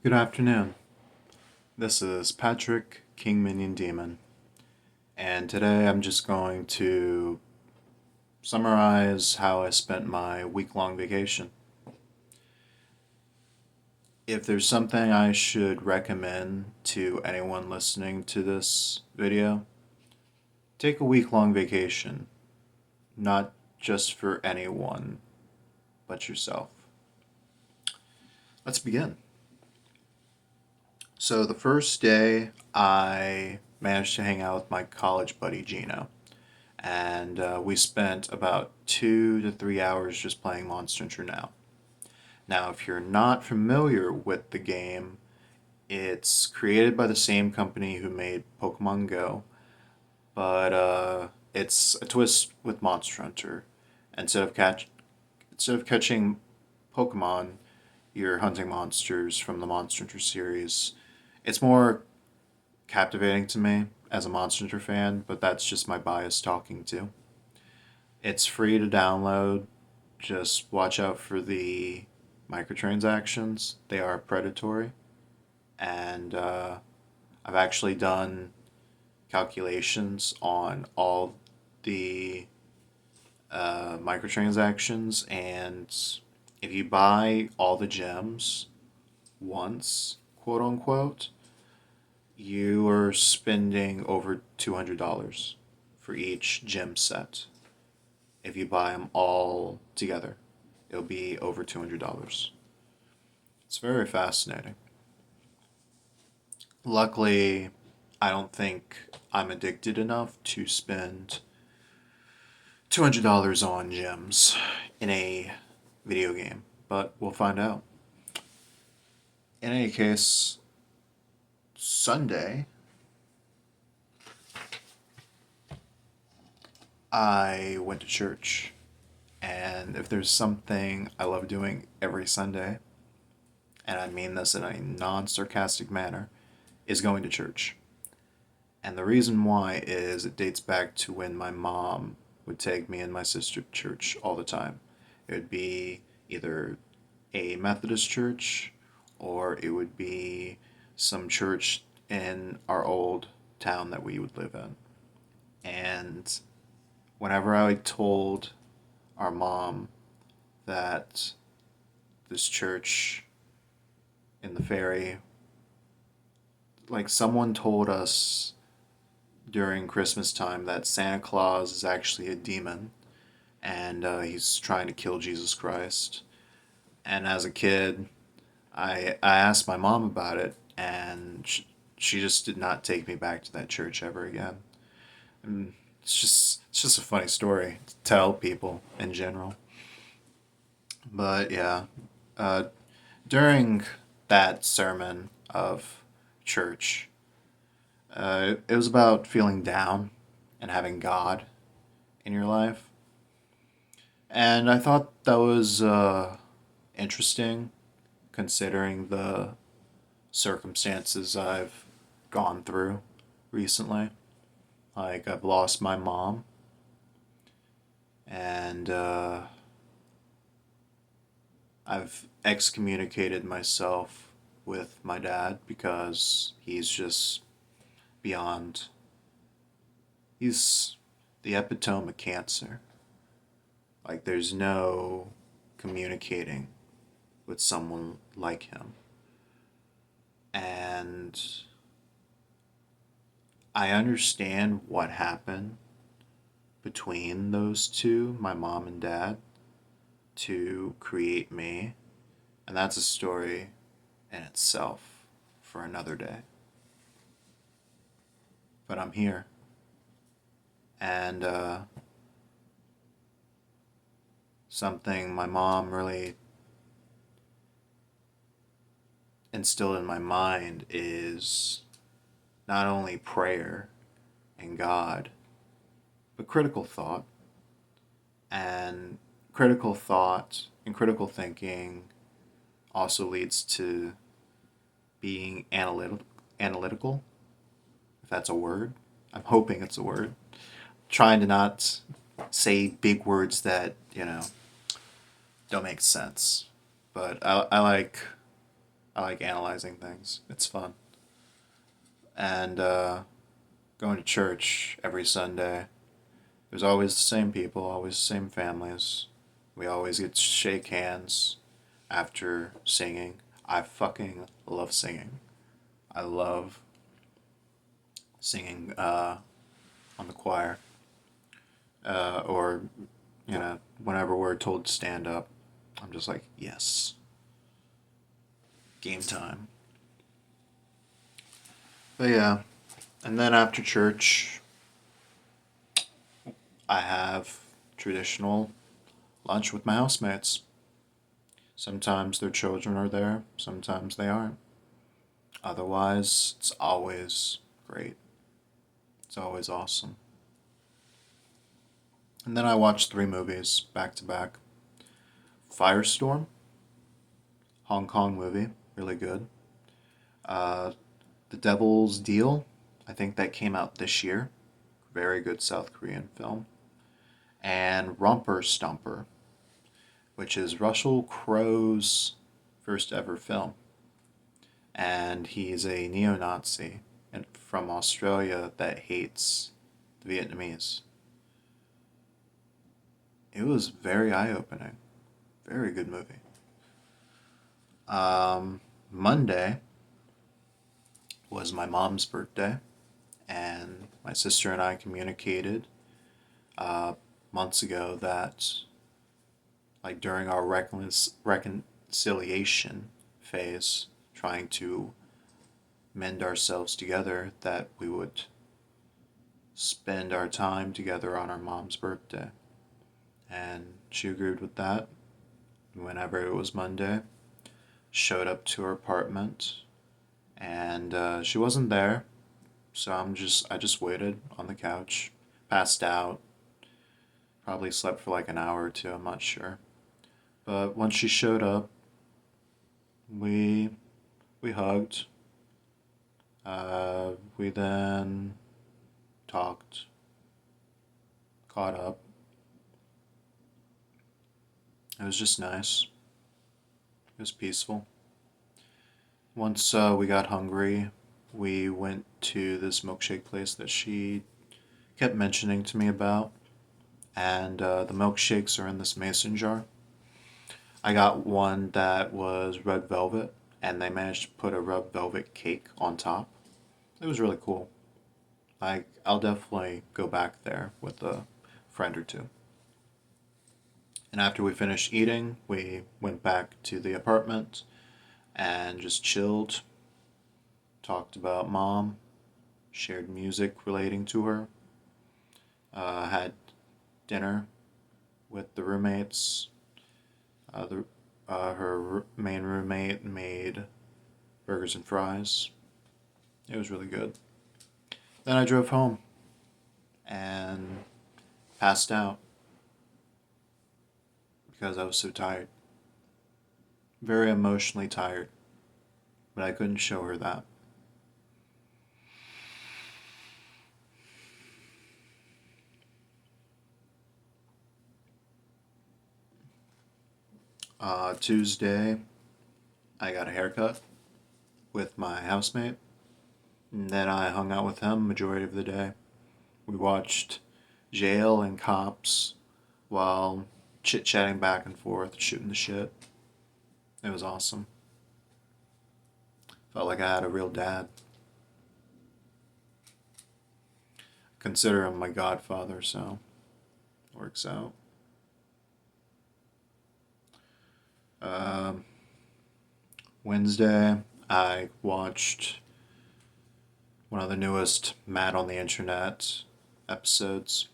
Good afternoon. This is Patrick, King Minion Demon, and today I'm just going to summarize how I spent my week-long vacation. If there's something I should recommend to anyone listening to this video, take a week-long vacation, not just for anyone but yourself. Let's begin. So the first day, I managed to hang out with my college buddy Gino. And we spent about 2 to 3 hours just playing Monster Hunter Now. Now, if you're not familiar with the game, it's created by the same company who made Pokemon Go, but it's a twist with Monster Hunter. Instead of catching Pokemon, you're hunting monsters from the Monster Hunter series. It's more captivating to me as a Monster Hunter fan, but that's just my bias talking too. It's free to download. Just watch out for the microtransactions. They are predatory. And I've actually done calculations on all the microtransactions. And if you buy all the gems once, quote unquote, you are spending over $200 for each gem set. If you buy them all together, it'll be over $200. It's very fascinating. Luckily, I don't think I'm addicted enough to spend $200 on gems in a video game, but we'll find out. In any case, Sunday, I went to church. And if there's something I love doing every Sunday, and I mean this in a non sarcastic manner, is going to church. And the reason why is it dates back to when my mom would take me and my sister to church all the time. It would be either a Methodist church or it would be some church in our old town that we would live in. And whenever I told our mom that this church in the ferry, like someone told us during Christmas time that Santa Claus is actually a demon and he's trying to kill Jesus Christ. And as a kid, I asked my mom about it, and she just did not take me back to that church ever again. And it's just a funny story to tell people in general. But yeah, uh, during that sermon of church, it was about feeling down and having God in your life. And I thought that was interesting considering the circumstances I've gone through recently. Like, I've lost my mom, and I've excommunicated myself with my dad because he's just beyond. He's the epitome of cancer. Like, there's no communicating with someone like him. And I understand what happened between those two, my mom and dad, to create me. And that's a story in itself for another day. But I'm here. And something my mom really instilled in my mind is not only prayer and God, but critical thought. And critical thought and critical thinking also leads to being analytical, if that's a word. I'm hoping it's a word. Trying to not say big words that, don't make sense. But I like I like analyzing things. It's fun. And going to church every Sunday. There's always the same people, always the same families. We always get to shake hands after singing. I fucking love singing. I love singing on the choir. Or, whenever we're told to stand up, I'm just like, yes, game time. But yeah, and then after church, I have traditional lunch with my housemates. Sometimes their children are there, sometimes they aren't. Otherwise, it's always great. It's always awesome. And then I watched 3 movies back to back. Firestorm, Hong Kong movie, really good. Uh, The Devil's Deal, I think that came out this year. Very good South Korean film. And Romper Stomper, which is Russell Crowe's first ever film. And he's a neo Nazi from Australia that hates the Vietnamese. It was very eye opening. Very good movie. Monday was my mom's birthday, and my sister and I communicated uh, months ago that, like, during our reconciliation phase, trying to mend ourselves together, that we would spend our time together on our mom's birthday. And she agreed with that. Whenever it was Monday, showed up to her apartment, and she wasn't there, so I just waited on the couch, passed out, probably slept for like an hour or two. I'm not sure, but once she showed up, we we hugged. We then talked, caught up. It was just nice. It was peaceful. Once we got hungry, we went to this milkshake place that she kept mentioning to me about, and the milkshakes are in this mason jar. I got one that was red velvet, and they managed to put a red velvet cake on top. It was really cool. Like, I'll definitely go back there with a friend or two. And after we finished eating, we went back to the apartment and just chilled, talked about mom, shared music relating to her, had dinner with the roommates. Her main roommate made burgers and fries. It was really good. Then I drove home and passed out because I was so tired. Very emotionally tired, but I couldn't show her that. Tuesday, I got a haircut with my housemate, and then I hung out with him majority of the day. We watched Jail and Cops while chit chatting back and forth, shooting the shit. It was awesome. Felt like I had a real dad. Consider him my godfather, so works out. Um, Wednesday, I watched one of the newest Mad on the Internet episodes.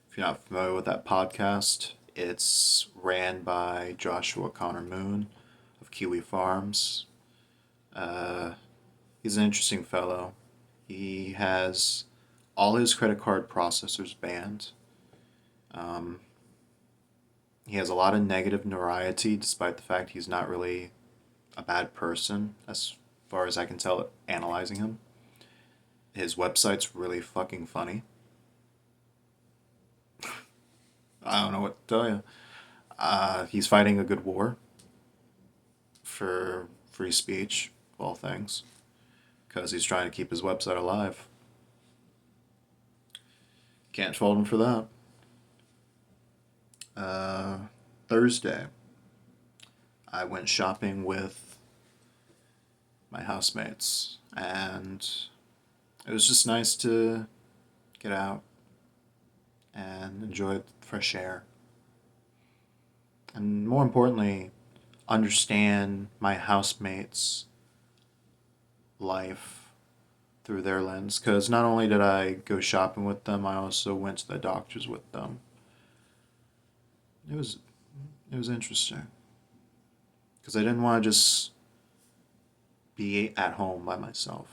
If you're not familiar with that podcast, it's ran by Joshua Connor Moon of Kiwi Farms. Uh, he's an interesting fellow. He has all his credit card processors banned. Um, he has a lot of negative notoriety, despite the fact he's not really a bad person, as far as I can tell, analyzing him. His website's really fucking funny. I don't know what to tell you. He's fighting a good war for free speech, of all things, because he's trying to keep his website alive. Can't fault him for that. Uh, Thursday, I went shopping with my housemates, and it was just nice to get out and enjoy the fresh air. And more importantly, understand my housemates' life through their lens. Because not only did I go shopping with them, I also went to the doctors with them. It was it was interesting because I didn't want to just be at home by myself.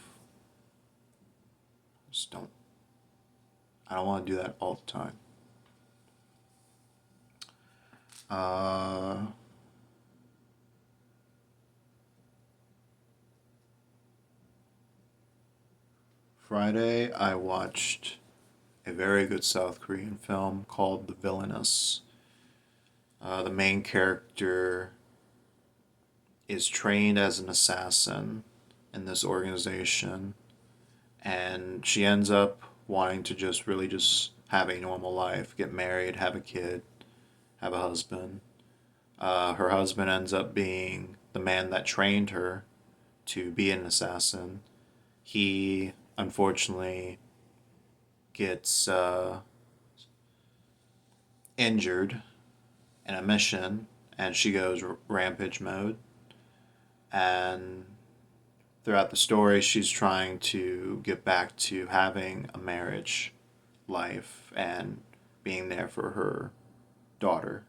Just don't. I don't want to do that all the time. Uh, Friday, I watched a very good South Korean film called The Villainous. The main character is trained as an assassin in this organization, and she ends up wanting to just really just have a normal life, get married, have a kid, have a husband. Her husband ends up being the man that trained her to be an assassin. He unfortunately gets injured in a mission, and she goes rampage mode. And throughout the story, she's trying to get back to having a marriage life and being there for her daughter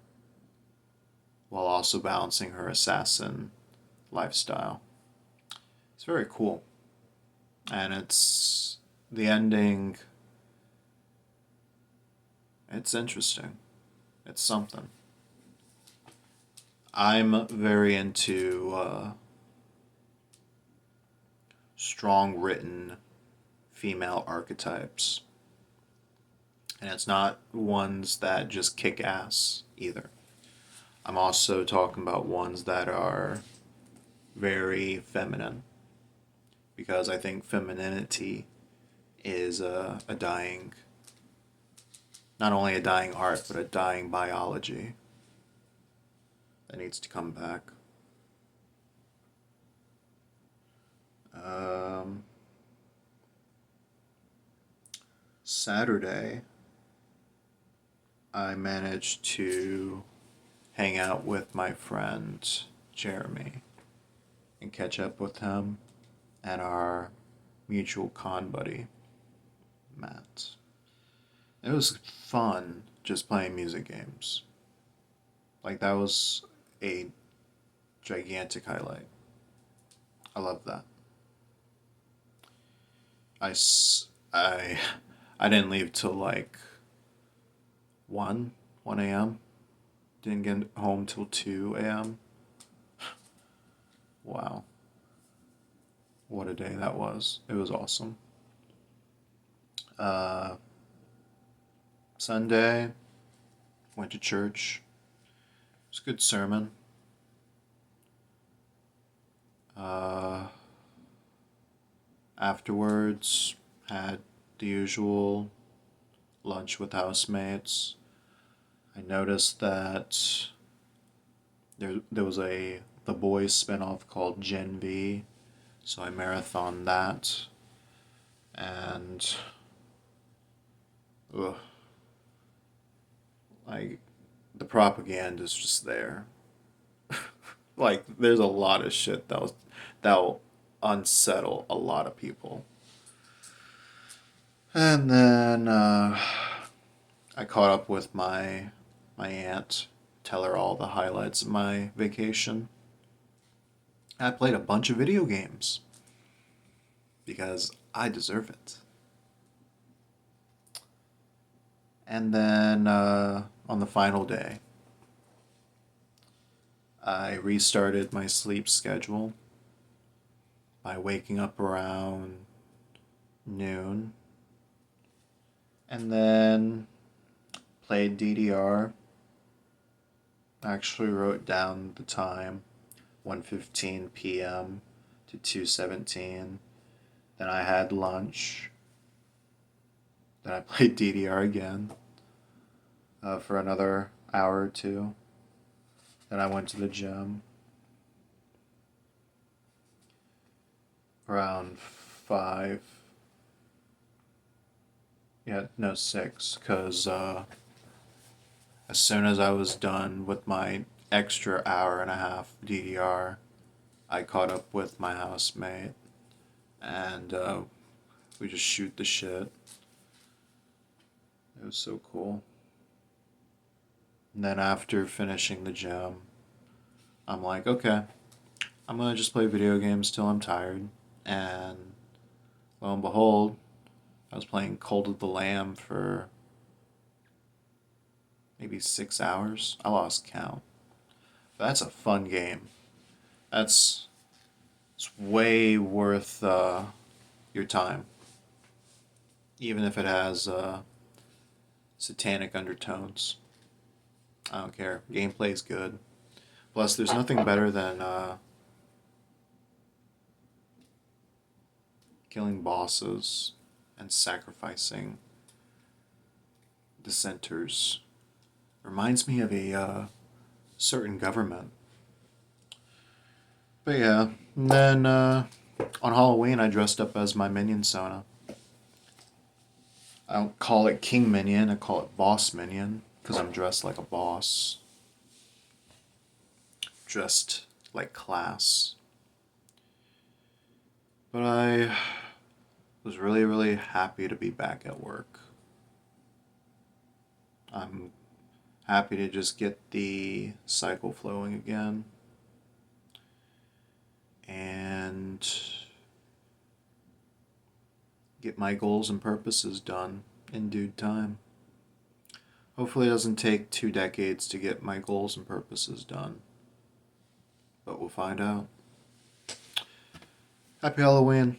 while also balancing her assassin lifestyle. It's very cool. And it's the ending, it's interesting. It's something. I'm very into strong written female archetypes. And it's not ones that just kick ass either. I'm also talking about ones that are very feminine, because I think femininity is a dying, not only a dying art, but a dying biology that needs to come back. Um, Saturday, I managed to hang out with my friend Jeremy and catch up with him and our mutual con buddy, Matt. It was fun just playing music games. Like, that was a gigantic highlight. I love that. I, I, I didn't leave till like 1 a.m. Didn't get home till 2 a.m. Wow. What a day that was. It was awesome. Uh, Sunday, went to church. It was a good sermon. Uh, Afterwards, had the usual lunch with housemates. I noticed that there was a The Boys spinoff called Gen V, so I marathoned that, and ugh, like the propaganda is just there. Like, there's a lot of shit that will unsettle a lot of people. And then I caught up with my aunt, tell her all the highlights of my vacation. I played a bunch of video games because I deserve it. And then on the final day, I restarted my sleep schedule by waking up around noon, and then played DDR. Actually wrote down the time, 1:15 p.m. to 2:17. Then I had lunch. Then I played DDR again for another hour or two. Then I went to the gym around 5. Yeah, no, 6. Because as soon as I was done with my extra hour and a half DDR, I caught up with my housemate and we just shoot the shit. It was so cool. And then after finishing the gym, I'm like, okay, I'm gonna just play video games till I'm tired. And lo and behold, I was playing Cult of the Lamb for maybe 6 hours. I lost count. But that's a fun game. That's it's way worth your time, even if it has satanic undertones. I don't care. Gameplay's good. Plus, there's nothing better than killing bosses and sacrificing dissenters. Reminds me of a certain government. But yeah, and then on Halloween I dressed up as my minion Sona. I don't call it King Minion, I call it Boss Minion, because I'm dressed like a boss. Dressed like class. But I was really, really happy to be back at work. I'm happy to just get the cycle flowing again. And get my goals and purposes done in due time. Hopefully it doesn't take 2 decades to get my goals and purposes done. But we'll find out. Happy Halloween.